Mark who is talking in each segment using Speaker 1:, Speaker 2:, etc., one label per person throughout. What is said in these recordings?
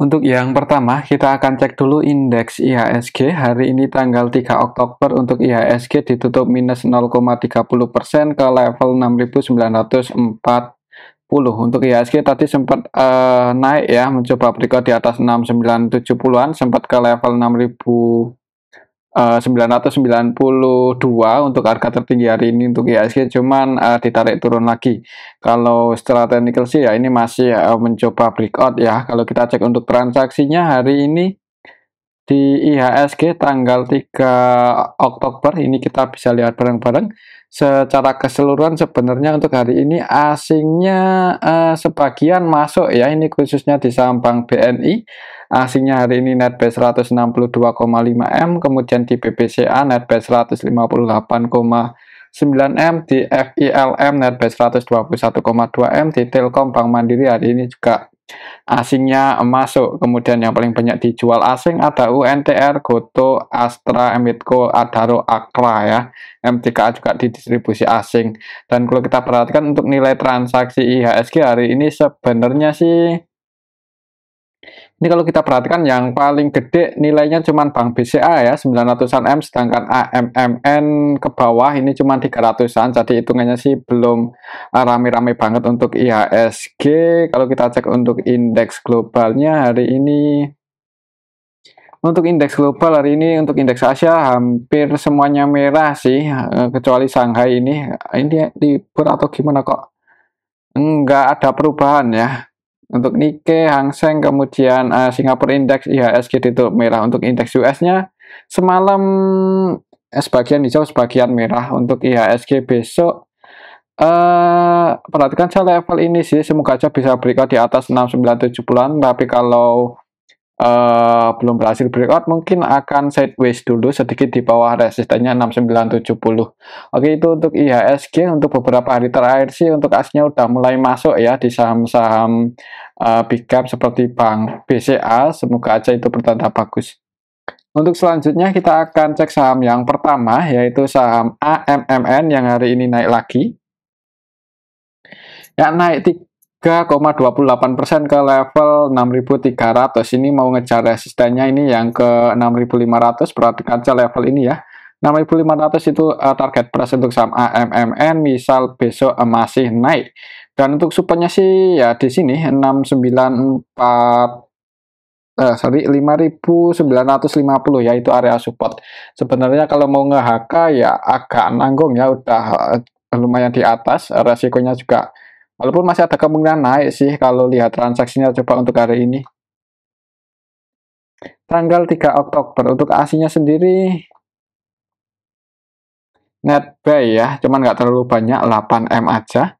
Speaker 1: Untuk yang pertama, kita akan cek dulu indeks IHSG. Hari ini tanggal 3 Oktober untuk IHSG ditutup minus 0,30% ke level 6.940. Untuk IHSG tadi sempat naik ya, mencoba breakout di atas 6970-an, sempat ke level 6.992 untuk harga tertinggi hari ini untuk IHSG, cuman ditarik turun lagi. Kalau secara teknikal sih ya ini masih mencoba breakout ya. Kalau kita cek untuk transaksinya hari ini di IHSG tanggal 3 Oktober ini kita bisa lihat bareng-bareng. Secara keseluruhan sebenarnya untuk hari ini asingnya sebagian masuk ya, ini khususnya di saham Bank BNI. Asingnya hari ini net buy 162,5 M, kemudian di BBCA net buy 158,9 M, di FILM net buy 121,2 M, di Telkom Bank Mandiri hari ini juga asingnya masuk. Kemudian yang paling banyak dijual asing ada UNTR, Goto, Astra, Emitco, Adaro, Akra ya. MTKA juga didistribusi asing. Dan kalau kita perhatikan untuk nilai transaksi IHSG hari ini sebenarnya sih, ini kalau kita perhatikan yang paling gede nilainya cuma Bank BCA ya, 900-an M, sedangkan AMMN ke bawah ini cuma 300-an, jadi hitungannya sih belum rame-rame banget untuk IHSG. Kalau kita cek untuk indeks globalnya hari ini, untuk indeks global hari ini, untuk indeks Asia hampir semuanya merah sih, kecuali Shanghai ini libur atau gimana kok enggak ada perubahan ya. Untuk Nikkei, Hang Seng, kemudian Singapura Index, IHSG ditutup merah. Untuk indeks US-nya semalam sebagian hijau, sebagian merah. Untuk IHSG besok perhatikan saya level ini sih, semoga aja bisa breakout di atas 6970-an, tapi kalau belum berhasil breakout mungkin akan sideways dulu sedikit di bawah resistennya 6970. Oke, itu untuk IHSG. Untuk beberapa hari terakhir sih untuk asnya udah mulai masuk ya di saham-saham big cap seperti Bank BCA, semoga aja itu bertanda bagus. Untuk selanjutnya kita akan cek saham yang pertama, yaitu saham AMMN yang hari ini naik lagi ya, naik 3,28% ke level 6.300. Ini mau ngejar resistennya ini yang ke 6.500. Perhatikan aja level ini ya, 6.500 itu target price untuk saham AMMN. Misal besok masih naik, dan untuk supportnya sih ya di sini 5.950 ya, itu area support. Sebenarnya kalau mau nge-HK ya agak nanggung ya, udah lumayan di atas, resikonya juga walaupun masih ada kemungkinan naik sih kalau lihat transaksinya. Coba untuk hari ini tanggal 3 Oktober untuk aslinya sendiri net buy ya, cuman nggak terlalu banyak, 8 M aja.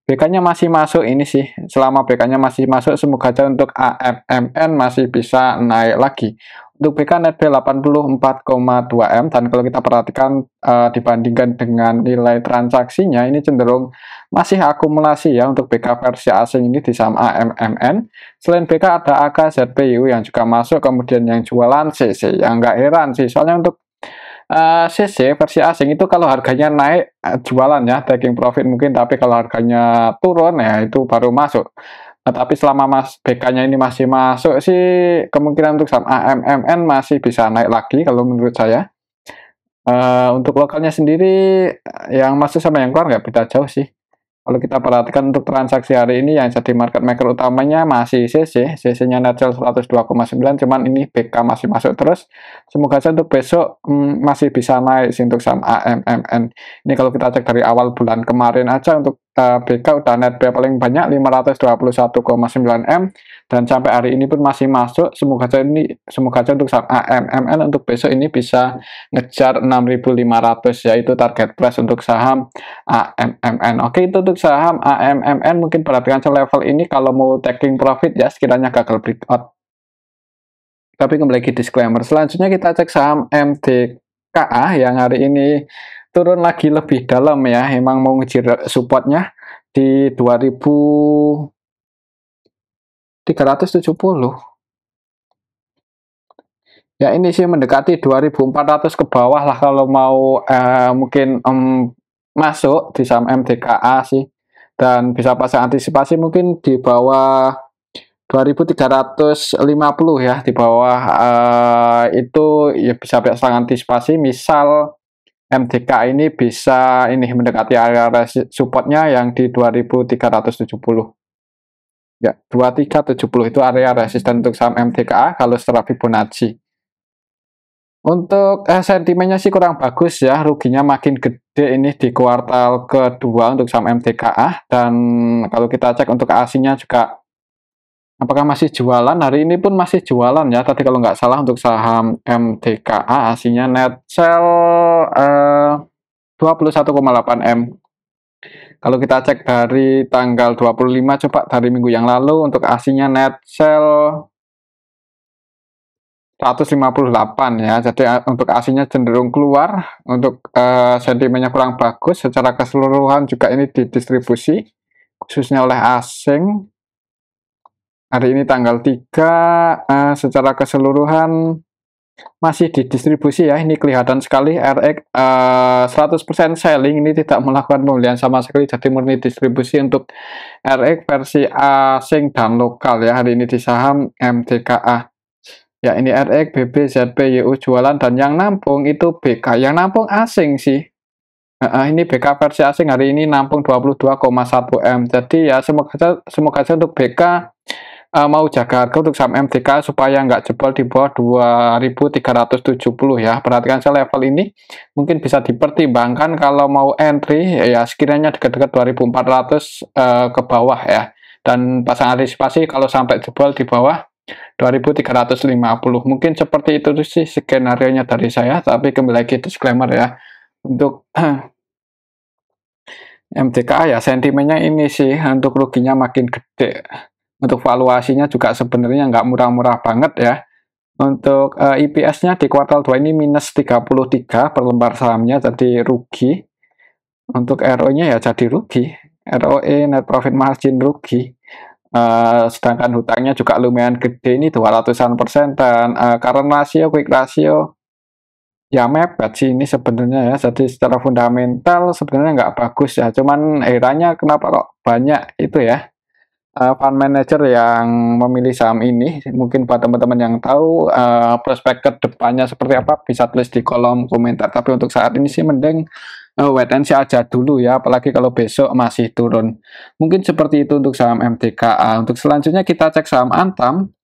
Speaker 1: BK-nya masih masuk ini sih, selama BK-nya masih masuk semoga aja untuk AMMN masih bisa naik lagi. Untuk BK net buy 84,2 M, dan kalau kita perhatikan dibandingkan dengan nilai transaksinya ini cenderung masih akumulasi ya untuk BK versi asing ini di saham AMMN. Selain BK ada AKZPU yang juga masuk, kemudian yang jualan CC, yang nggak heran sih soalnya untuk CC versi asing itu kalau harganya naik jualan ya, taking profit mungkin, tapi kalau harganya turun ya itu baru masuk. Nah, tapi selama BK-nya ini masih masuk sih, kemungkinan untuk saham AMMN masih bisa naik lagi kalau menurut saya. Untuk lokalnya sendiri yang masuk sama yang keluar nggak beda jauh sih. Kalau kita perhatikan untuk transaksi hari ini yang jadi market maker utamanya masih CC-nya net sell 102,9, cuman ini BK masih masuk terus. Semoga saja untuk besok masih bisa naik sih untuk saham AMMN. Ini kalau kita cek dari awal bulan kemarin aja untuk BK udah net buy paling banyak 521,9 M, dan sampai hari ini pun masih masuk. Semoga aja untuk saham AMMN untuk besok ini bisa ngejar 6.500 yaitu target price untuk saham AMMN. Oke, itu untuk saham AMMN. Mungkin perhatikan level ini kalau mau taking profit ya, sekiranya gagal breakout. Tapi kembali lagi disclaimer. Selanjutnya kita cek saham MDKA yang hari ini turun lagi lebih dalam ya, emang mau ngejar supportnya di 2.370 ya, ini sih mendekati 2.400 ke bawah lah kalau mau mungkin masuk di saham MDKA sih, dan bisa pasang antisipasi mungkin di bawah 2350 ya, di bawah itu ya bisa antisipasi misal MTK ini bisa ini mendekati area supportnya yang di 2370 ya, 2370 itu area resisten untuk saham MTKA kalau secara Fibonacci. Untuk sentimennya sih kurang bagus ya, ruginya makin gede ini di kuartal kedua untuk saham MTKA, dan kalau kita cek untuk asingnya juga apakah masih jualan, hari ini pun masih jualan ya, tadi kalau nggak salah untuk saham MTKA asingnya net sell 21,8 M. Kalau kita cek dari tanggal 25, coba dari minggu yang lalu untuk asingnya net sell 158 ya, jadi untuk asingnya cenderung keluar, untuk sentimennya kurang bagus, secara keseluruhan juga ini didistribusi, khususnya oleh asing. Hari ini tanggal 3, secara keseluruhan masih didistribusi ya, ini kelihatan sekali RX 100% selling, ini tidak melakukan pembelian sama sekali, jadi murni distribusi untuk RX versi asing dan lokal ya, hari ini di saham MTKA. Ya, ini RX, BB, ZP, YU jualan, dan yang nampung itu BK. Yang nampung asing sih. Ini BK versi asing hari ini nampung 22,1 M. Jadi ya semoga saja untuk BK mau jaga harga untuk saham MTK supaya nggak jebol di bawah 2370 ya. Perhatikan saya level ini mungkin bisa dipertimbangkan kalau mau entry ya sekiranya dekat-dekat 2400 ke bawah ya. Dan pasang antisipasi kalau sampai jebol di bawah 2350, mungkin seperti itu sih skenario-nya dari saya, tapi kembali lagi disclaimer ya, untuk MTK ya sentimennya ini sih untuk ruginya makin gede, untuk valuasinya juga sebenarnya nggak murah-murah banget ya. Untuk EPS-nya di kuartal 2 ini minus 33 per lembar sahamnya, jadi rugi. Untuk ROE-nya ya jadi rugi, ROE net profit margin rugi. Sedangkan hutangnya juga lumayan gede, ini 200-an%, dan current ratio, quick ratio ya mepet sih ini sebenarnya ya, jadi secara fundamental sebenarnya nggak bagus ya, cuman eranya kenapa kok banyak itu ya fund manager yang memilih saham ini. Mungkin buat teman-teman yang tahu prospek ke depannya seperti apa bisa tulis di kolom komentar, tapi untuk saat ini sih mending wait and see aja dulu ya, apalagi kalau besok masih turun. Mungkin seperti itu untuk saham MTKA. Untuk selanjutnya kita cek saham Antam.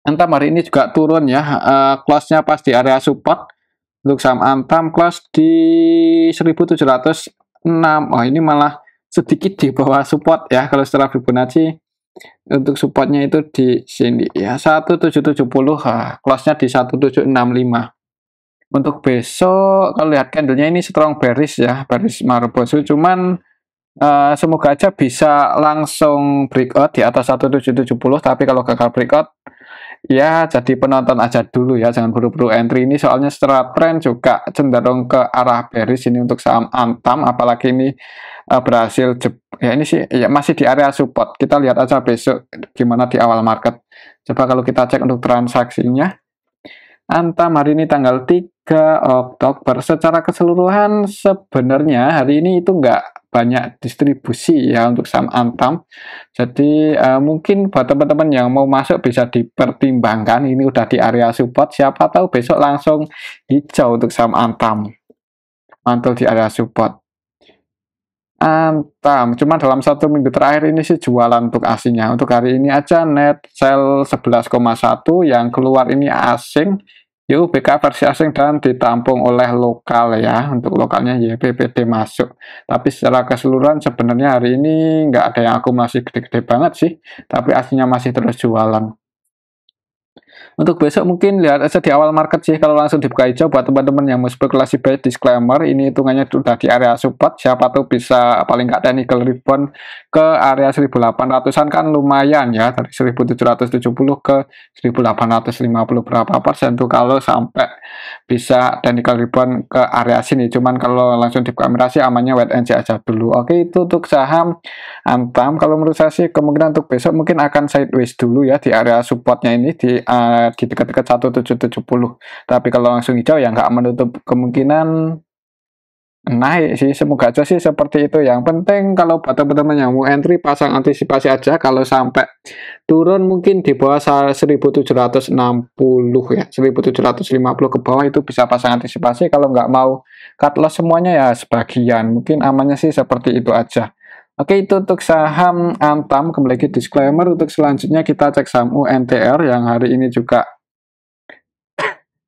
Speaker 1: Antam hari ini juga turun ya, close-nya pas di area support. Untuk saham Antam close di 1706. Oh, ini malah sedikit di bawah support ya, kalau secara Fibonacci untuk supportnya itu di sini ya, 1770, close-nya di 1765. Untuk besok kalau lihat candlenya ini strong bearish ya, bearish Marubozu, cuman semoga aja bisa langsung breakout di atas 1770, tapi kalau gagal breakout ya jadi penonton aja dulu ya, jangan buru-buru entry ini, soalnya secara tren juga cenderung ke arah bearish ini untuk saham Antam, apalagi ini berhasil ya, ini sih ya masih di area support. Kita lihat aja besok gimana di awal market. Coba kalau kita cek untuk transaksinya, Antam hari ini tanggal 3 Oktober, secara keseluruhan sebenarnya hari ini itu nggak banyak distribusi ya untuk saham Antam. Jadi mungkin buat teman-teman yang mau masuk bisa dipertimbangkan, ini udah di area support, siapa tahu besok langsung hijau untuk saham Antam, mantul di area support. Antam, cuma dalam 1 minggu terakhir ini sih jualan untuk asingnya. Untuk hari ini aja net sell 11,1, yang keluar ini asing, YUBK versi asing dan ditampung oleh lokal ya. Untuk lokalnya YPPD masuk. Tapi secara keseluruhan sebenarnya hari ini nggak ada yang akumulasi gede-gede banget sih, tapi asingnya masih terus jualan. Untuk besok mungkin lihat aja di awal market sih, kalau langsung dibuka hijau buat teman-teman yang mau spekulasi buy, disclaimer ini hitungannya sudah di area support, siapa tuh bisa paling nggak technical rebound ke area 1800-an, kan lumayan ya, dari 1770 ke 1850 berapa persen tuh kalau sampai bisa technical rebound ke area sini. Cuman kalau langsung dibuka merah sih amannya wait and see aja dulu. Oke, itu untuk saham Antam. Kalau menurut saya sih kemungkinan untuk besok mungkin akan sideways dulu ya di area supportnya ini di dekat-dekat 1770. Tapi kalau langsung hijau ya nggak menutup kemungkinan naik sih, semoga aja sih seperti itu. Yang penting kalau buat teman-teman yang mau entry pasang antisipasi aja, kalau sampai turun mungkin di bawah 1760 ya, 1750 ke bawah itu bisa pasang antisipasi. Kalau nggak mau cut loss semuanya ya sebagian, mungkin amannya sih seperti itu aja. Oke, itu untuk saham Antam. Kembali lagi disclaimer, untuk selanjutnya kita cek saham UNTR yang hari ini juga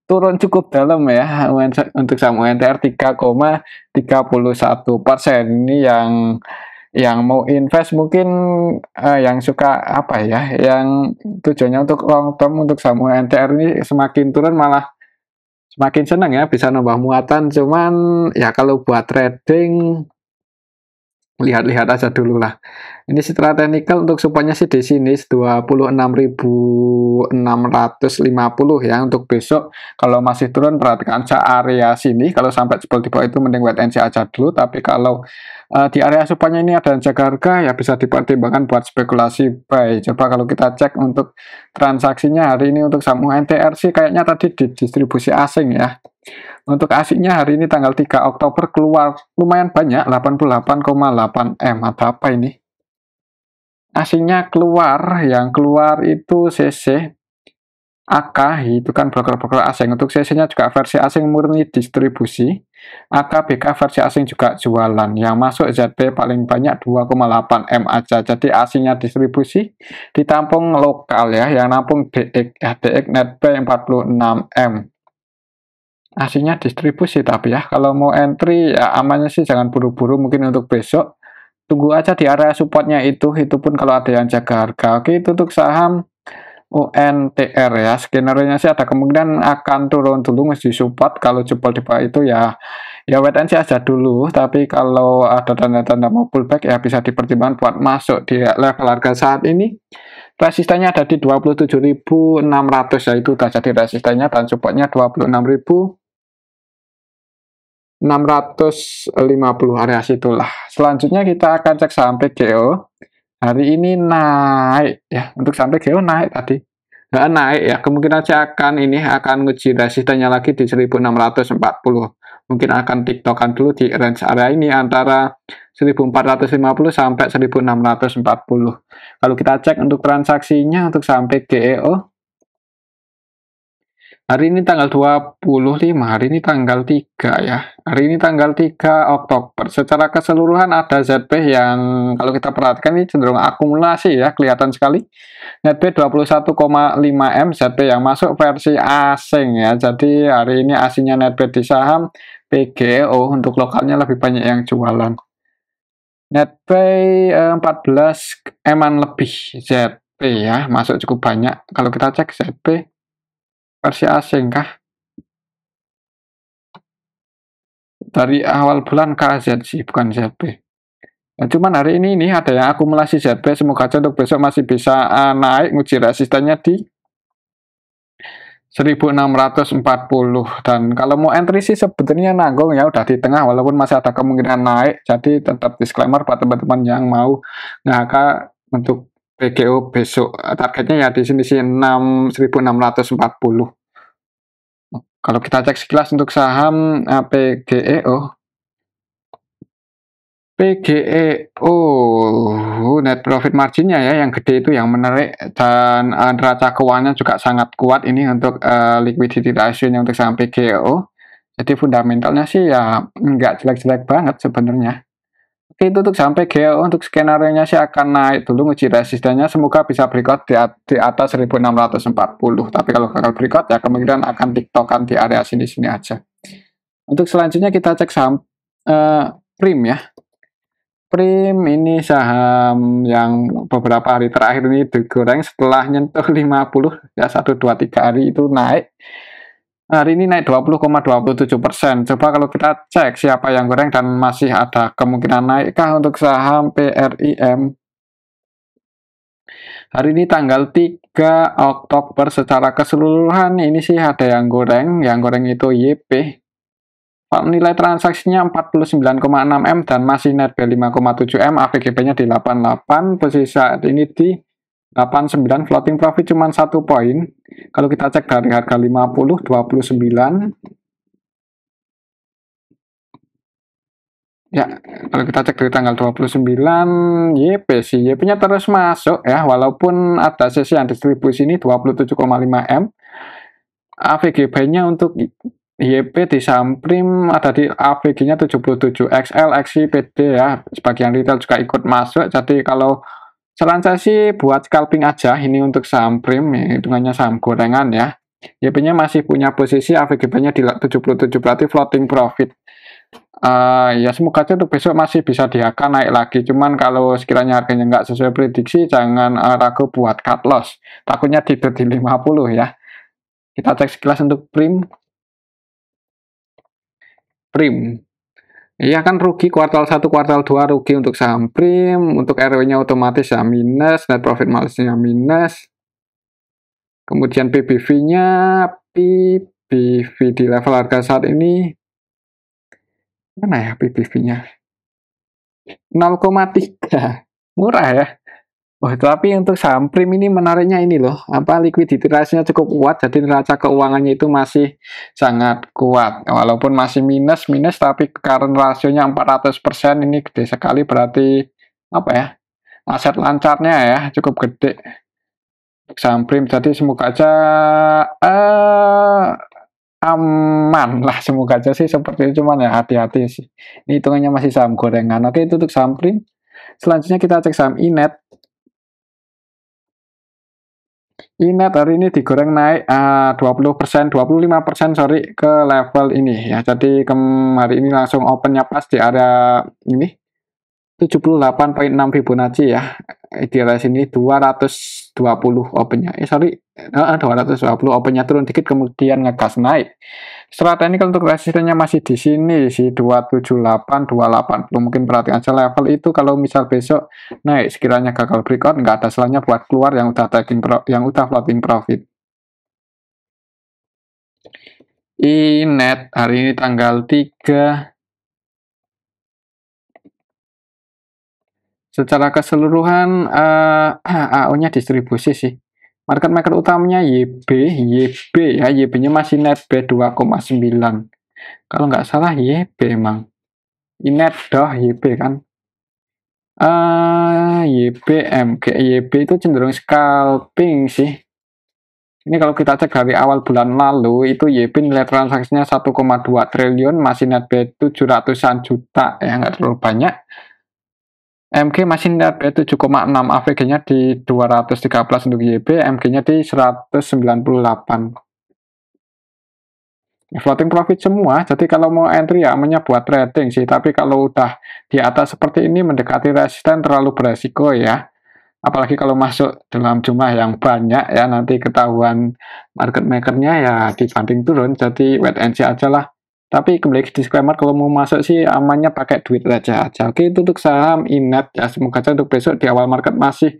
Speaker 1: turun cukup dalam ya. Untuk saham UNTR 3,31%. Ini yang mau invest mungkin yang suka apa ya, yang tujuannya untuk long term untuk saham UNTR ini semakin turun malah semakin senang ya, bisa nambah muatan. Cuman ya kalau buat trading lihat-lihat aja dulu lah. Ini setelah teknikal untuk supportnya sih di sini 26.650 ya untuk besok. Kalau masih turun perhatikan aja area sini. Kalau sampai jebol di bawah itu mending wait and see aja dulu. Tapi kalau di area supportnya ini ada jaga harga ya bisa dipertimbangkan buat spekulasi buy. Coba kalau kita cek untuk transaksinya hari ini untuk saham UNTR sih kayaknya tadi di distribusi asing ya. Untuk asingnya hari ini tanggal 3 Oktober keluar lumayan banyak, 88,8 M. Ada apa ini? Asingnya keluar, yang keluar itu CC, AK, itu kan broker-broker asing. Untuk CC-nya juga versi asing murni distribusi. AK, BK versi asing juga jualan. Yang masuk ZP paling banyak 2,8 M aja. Jadi asingnya distribusi, ditampung lokal ya. Yang nampung DX, DX NetBuy 46 M. Aslinya distribusi tapi ya kalau mau entry ya amannya sih jangan buru-buru, mungkin untuk besok tunggu aja di area supportnya itu pun kalau ada yang jaga harga. Oke, itu untuk saham UNTR ya, skenario-nya sih ada kemungkinan akan turun dulu mesti support. Kalau jebol di bawah itu ya wait and see aja dulu, tapi kalau ada tanda-tanda mau pullback ya bisa dipertimbangkan buat masuk di level harga saat ini. Resistennya ada di 27.600 ya, itu udah jadi resistennya, dan supportnya 26.650 area situlah. Selanjutnya kita akan cek saham PGO. Hari ini naik ya, untuk saham PGO naik tadi. Nggak naik ya, kemungkinan saya akan nguji resistennya lagi di 1640. Mungkin akan tiktokan dulu di range area ini antara 1450 sampai 1640. Kalau kita cek untuk transaksinya untuk saham PGO hari ini tanggal 25, hari ini tanggal 3 ya. Hari ini tanggal 3 Oktober. Secara keseluruhan ada ZP yang kalau kita perhatikan ini cenderung akumulasi ya, kelihatan sekali. Netbuy 21,5 M, ZP yang masuk versi asing ya. Jadi hari ini asingnya Netbuy di saham PGO, untuk lokalnya lebih banyak yang jualan. Netbuy 14 M-an lebih ZP ya, masuk cukup banyak. Kalau kita cek ZP versi asing kah? Dari awal bulan KZ sih, bukan ZP. Nah, cuman hari ini ada yang akumulasi ZP, semoga aja untuk besok masih bisa naik, nguji resistennya di 1640. Dan kalau mau entry sih sebetulnya nanggung ya, udah di tengah walaupun masih ada kemungkinan naik. Jadi tetap disclaimer buat teman-teman yang mau ngaka untuk PGO besok, targetnya ya di sini sih 1640. Kalau kita cek sekilas untuk saham PGEO, net profit marginnya ya yang gede itu yang menarik, dan neraca keuangannya juga sangat kuat ini untuk liquidity ratio-nya untuk saham PGEO. Jadi fundamentalnya sih ya nggak jelek-jelek banget sebenarnya. Oke, itu untuk saham PGEO. Untuk skenario-nya sih akan naik dulu nguji resistennya, semoga bisa breakout di atas 1640. Tapi kalau gagal breakout ya kemungkinan akan tiktokan di area sini-sini aja. Untuk selanjutnya kita cek saham Prim ya. Prim ini saham yang beberapa hari terakhir ini digoreng setelah nyentuh 50 ya, 1 2 3 hari itu naik. Hari ini naik 20,27%. Coba kalau kita cek siapa yang goreng dan masih ada kemungkinan naikkah untuk saham PRIM. Hari ini tanggal 3 Oktober secara keseluruhan ini sih ada yang goreng itu YP. Nilai transaksinya 49,6 M dan masih netbuy 5,7 M, AVGP-nya di 88, posisi saat ini di 89, floating profit cuma 1 poin. Kalau kita cek dari harga 50, 29, Ya, kalau kita cek dari tanggal 29 YP sih, YP-nya terus masuk ya, walaupun ada sesi yang distribusi ini 27,5 M. AVG buy-nya untuk YP di Samprim ada di AVG-nya 77 XL, XI, PD ya. Sebagian retail juga ikut masuk. Jadi kalau saran saya sih buat scalping aja ini untuk Samprim, ya, hitungannya saham gorengan ya. YP-nya masih punya posisi, AVG buy-nya di 77 berarti floating profit. Ya semoga aja untuk besok masih bisa di-HK naik lagi. Cuman kalau sekiranya harganya nggak sesuai prediksi, jangan ragu buat cut loss. Takutnya di 50 ya. Kita cek sekilas untuk Prim. Iya kan rugi kuartal 1, kuartal 2 rugi untuk saham Prim, untuk RW-nya otomatis ya minus, net profit margin-nya minus. Kemudian PBV-nya, PBV di level harga saat ini mana ya PBV-nya? 0,3. Murah ya. Oh, tapi untuk saham Prim ini menariknya ini loh, apa likuiditas ratio-nya cukup kuat, jadi neraca keuangannya itu masih sangat kuat. Walaupun masih minus, tapi current rasionya 400% ini gede sekali, berarti apa ya? Aset lancarnya ya cukup gede untuk saham Prim. Jadi semoga aja aman lah, semoga aja sih seperti itu, cuman ya hati-hati sih. Ini hitungannya masih saham gorengan. Oke, itu untuk saham Prim. Selanjutnya kita cek saham Inet. Inet hari ini digoreng naik 20%, 25% sorry ke level ini ya. Jadi hari ini langsung opennya pas di area ini 78,6 Fibonacci ya. Idealnya sini 220 opennya. Sorry, 220 opennya turun dikit kemudian ngegas naik. Setelah ini kalau untuk resistennya masih di sini sih 278, 280. Mungkin perhatikan aja level itu kalau misal besok naik sekiranya gagal breakout nggak ada salahnya buat keluar yang udah floating profit. Inet hari ini tanggal 3. Secara keseluruhan AO-nya distribusi sih. Market maker utamanya YB ya, YB-nya masih net B 2,9. Kalau nggak salah YB emang. Inet doh YB kan. YB MG YB itu cenderung scalping sih. Ini kalau kita cek dari awal bulan lalu itu YB nilai transaksinya 1,2 triliun, masih net B 700-an juta ya, nggak terlalu banyak. MG masih net B 7,6, AVG-nya di 213 untuk YB, MG-nya di 198. Floating profit semua, jadi kalau mau entry ya namanya buat trading sih, tapi kalau udah di atas seperti ini mendekati resisten terlalu beresiko ya. Apalagi kalau masuk dalam jumlah yang banyak ya, nanti ketahuan market makernya ya dibanding turun, jadi wait and see aja lah. Tapi kembali ke disclaimer, kalau mau masuk sih amannya pakai duit aja. Oke, itu untuk saham Inet ya. Semoga aja untuk besok di awal market masih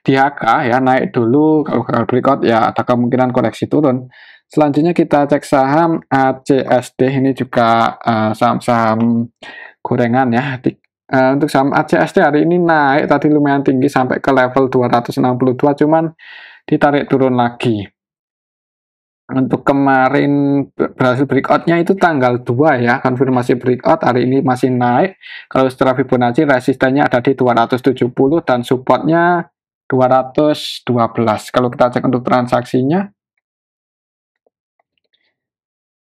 Speaker 1: di HK ya, naik dulu. Kalau gagal breakout ya ada kemungkinan koreksi turun. Selanjutnya kita cek saham ACSD. Ini juga saham-saham gorengan ya. Untuk saham ACSD hari ini naik tadi lumayan tinggi sampai ke level 262, cuman ditarik turun lagi. Untuk kemarin berhasil breakout-nya itu tanggal 2 ya, konfirmasi breakout, hari ini masih naik. Kalau secara Fibonacci resistennya ada di 270 dan supportnya 212. Kalau kita cek untuk transaksinya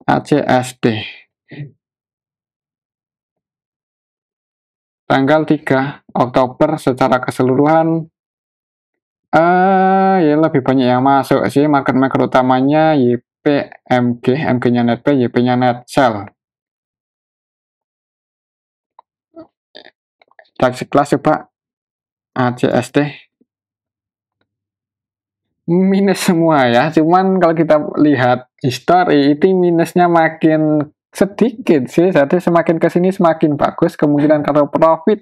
Speaker 1: ACSD tanggal 3 Oktober secara keseluruhan ya lebih banyak yang masuk sih. Market maker utamanya YP, MG-nya net buy, YP-nya net sell. Cek sekelas coba ACSD minus semua ya. Cuman kalau kita lihat history itu minusnya makin sedikit sih. Jadi semakin kesini semakin bagus. Kemungkinan kalau profit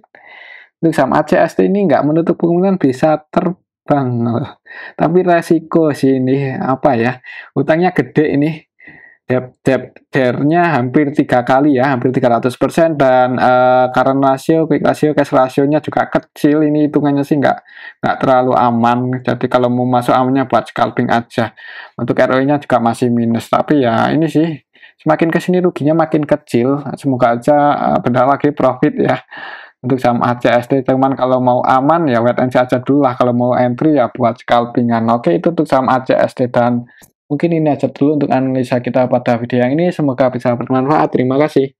Speaker 1: untuk saham ACSD ini nggak menutup kemungkinan bisa terbang. Tapi resiko sih ini apa ya? Utangnya gede ini. Debt-nya hampir 3 kali ya, hampir 300%, dan current ratio, quick ratio, cash ratio-nya juga kecil. Ini hitungannya sih nggak terlalu aman. Jadi kalau mau masuk amannya buat scalping aja. Untuk ROE-nya juga masih minus. Tapi ya ini sih semakin ke sini ruginya makin kecil. Semoga aja bentar lagi profit ya untuk saham ACSD. Cuman kalau mau aman ya wait and see aja dulu lah. Kalau mau entry ya buat scalpingan. Oke, itu untuk saham ACSD, dan mungkin ini aja dulu untuk analisa kita pada video yang ini. Semoga bisa bermanfaat. Terima kasih.